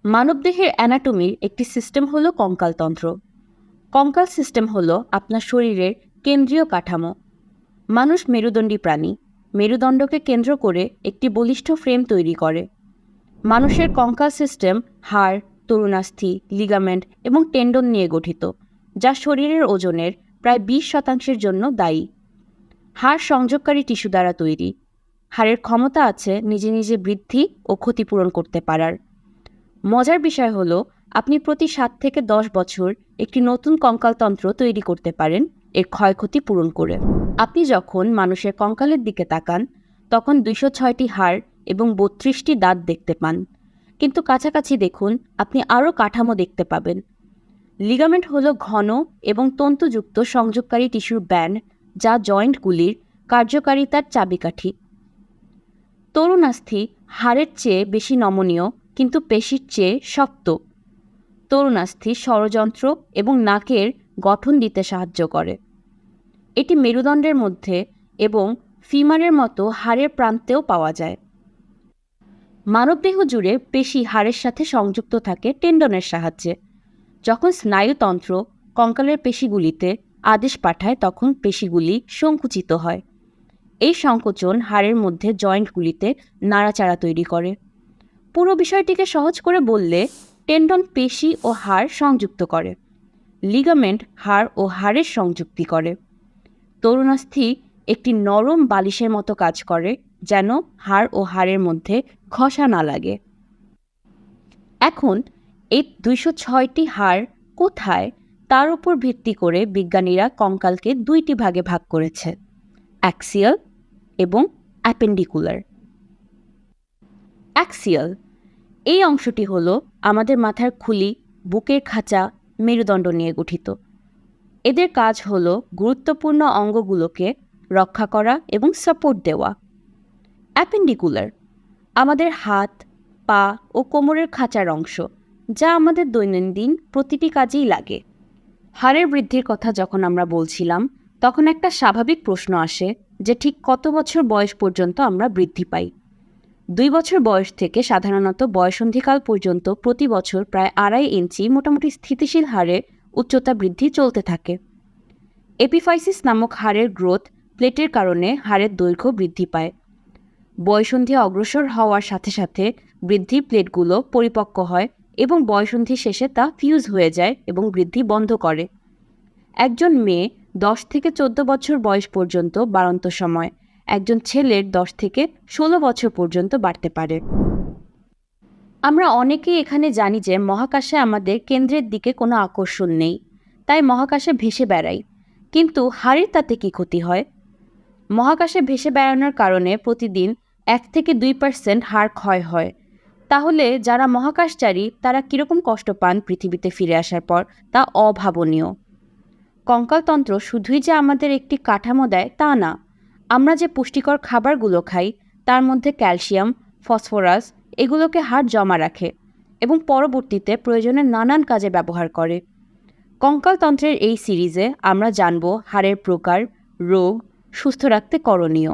মানবদেহের অ্যানাটমির একটি সিস্টেম হলো কঙ্কালতন্ত্র। কঙ্কাল সিস্টেম হলো আপনার শরীরের কেন্দ্রীয় কাঠামো। মানুষ মেরুদণ্ডী প্রাণী। মেরুদণ্ডকে কেন্দ্র করে একটি বলিষ্ঠ ফ্রেম তৈরি করে। মানুষের কঙ্কাল সিস্টেম হাড়, তরুণাস্থি, লিগামেন্ট এবং টেন্ডন নিয়ে গঠিত, যা শরীরের ওজনের প্রায় 20% জন্য দায়ী। হাড় সংযোগকারী টিস্যু দ্বারা তৈরি। হাড়ের ক্ষমতা আছে নিজে নিজে বৃদ্ধি ও ক্ষতিপূরণ করতে পারার। মজার বিষয় হলো আপনি প্রতি 7 থেকে 10 বছর একটি নতুন কঙ্কালতন্ত্র তৈরি করতে পারেন এর ক্ষয়ক্ষতি পূরণ করে। আপনি যখন মানুষের কঙ্কালের দিকে তাকান তখন 206টি হাড় এবং 32টি দাঁত দেখতে পান, কিন্তু কাছাকাছি দেখুন আপনি আরও কাঠামো দেখতে পাবেন। লিগামেন্ট হলো ঘন এবং তন্তুযুক্ত সংযোগকারী টিস্যুর ব্যান্ড, যা জয়েন্টগুলির কার্যকারিতার চাবিকাঠি। তরুণাস্থি হাড়ের চেয়ে বেশি নমনীয় কিন্তু পেশির চেয়ে শক্ত। তরুণাস্থি ষড়যন্ত্র এবং নাকের গঠন দিতে সাহায্য করে। এটি মেরুদণ্ডের মধ্যে এবং ফিমারের মতো হাড়ের প্রান্তেও পাওয়া যায়। মানবদেহ জুড়ে পেশি হাড়ের সাথে সংযুক্ত থাকে টেন্ডনের সাহায্যে। যখন স্নায়ুতন্ত্র কঙ্কালের পেশিগুলিতে আদেশ পাঠায় তখন পেশিগুলি সংকুচিত হয়। এই সংকোচন হাড়ের মধ্যে জয়েন্টগুলিতে নাড়াচাড়া তৈরি করে। পুরো বিষয়টিকে সহজ করে বললে, টেন্ডন পেশি ও হাড় সংযুক্ত করে, লিগামেন্ট হাড় ও হাড়ের সংযুক্তি করে, তরুণাস্থি একটি নরম বালিশের মতো কাজ করে যেন হাড় ও হাড়ের মধ্যে ঘষা না লাগে। এখন এই 206টি হাড় কোথায় তার উপর ভিত্তি করে বিজ্ঞানীরা কঙ্কালকে 2টি ভাগে ভাগ করেছে, অ্যাক্সিয়াল এবং অ্যাপেন্ডিকুলার। অ্যাক্সিয়াল এই অংশটি হলো আমাদের মাথার খুলি, বুকের খাঁচা, মেরুদণ্ড নিয়ে গঠিত। এদের কাজ হলো গুরুত্বপূর্ণ অঙ্গগুলোকে রক্ষা করা এবং সাপোর্ট দেওয়া। অ্যাপেন্ডিকুলার আমাদের হাত, পা ও কোমরের খাঁচার অংশ, যা আমাদের দৈনন্দিন প্রতিটি কাজেই লাগে। হাড়ের বৃদ্ধির কথা যখন আমরা বলছিলাম তখন একটা স্বাভাবিক প্রশ্ন আসে যে ঠিক কত বছর বয়স পর্যন্ত আমরা বৃদ্ধি পাই। 2 বছর বয়স থেকে সাধারণত বয়সন্ধিকাল পর্যন্ত প্রতি বছর প্রায় 2.5 ইঞ্চি মোটামুটি স্থিতিশীল হারে উচ্চতা বৃদ্ধি চলতে থাকে। এপিফাইসিস নামক হাড়ের গ্রোথ প্লেটের কারণে হাড়ের দৈর্ঘ্য বৃদ্ধি পায়। বয়সন্ধি অগ্রসর হওয়ার সাথে সাথে বৃদ্ধি প্লেটগুলো পরিপক্ক হয় এবং বয়সন্ধি শেষে তা ফিউজ হয়ে যায় এবং বৃদ্ধি বন্ধ করে। একজন মেয়ে 10 থেকে 14 বছর বয়স পর্যন্ত বাড়ন্ত সময়, একজন ছেলের 10 থেকে 16 বছর পর্যন্ত বাড়তে পারে। আমরা অনেকেই এখানে জানি যে মহাকাশে আমাদের কেন্দ্রের দিকে কোনো আকর্ষণ নেই, তাই মহাকাশে ভেসে বেড়াই। কিন্তু হাড়ের তাতে কী ক্ষতি হয়? মহাকাশে ভেসে বেড়ানোর কারণে প্রতিদিন 1 থেকে 2% হাড় ক্ষয় হয়। তাহলে যারা মহাকাশচারী তারা কীরকম কষ্ট পান পৃথিবীতে ফিরে আসার পর, তা অভাবনীয়। কঙ্কালতন্ত্র শুধুই যে আমাদের একটি কাঠামো দেয় তা না, আমরা যে পুষ্টিকর খাবারগুলো খাই তার মধ্যে ক্যালসিয়াম, ফসফরাস এগুলোকে হাড় জমা রাখে এবং পরবর্তীতে প্রয়োজনে নানান কাজে ব্যবহার করে। কঙ্কালতন্ত্রের এই সিরিজে আমরা জানব হাড়ের প্রকার, রোগ, সুস্থ রাখতে করণীয়।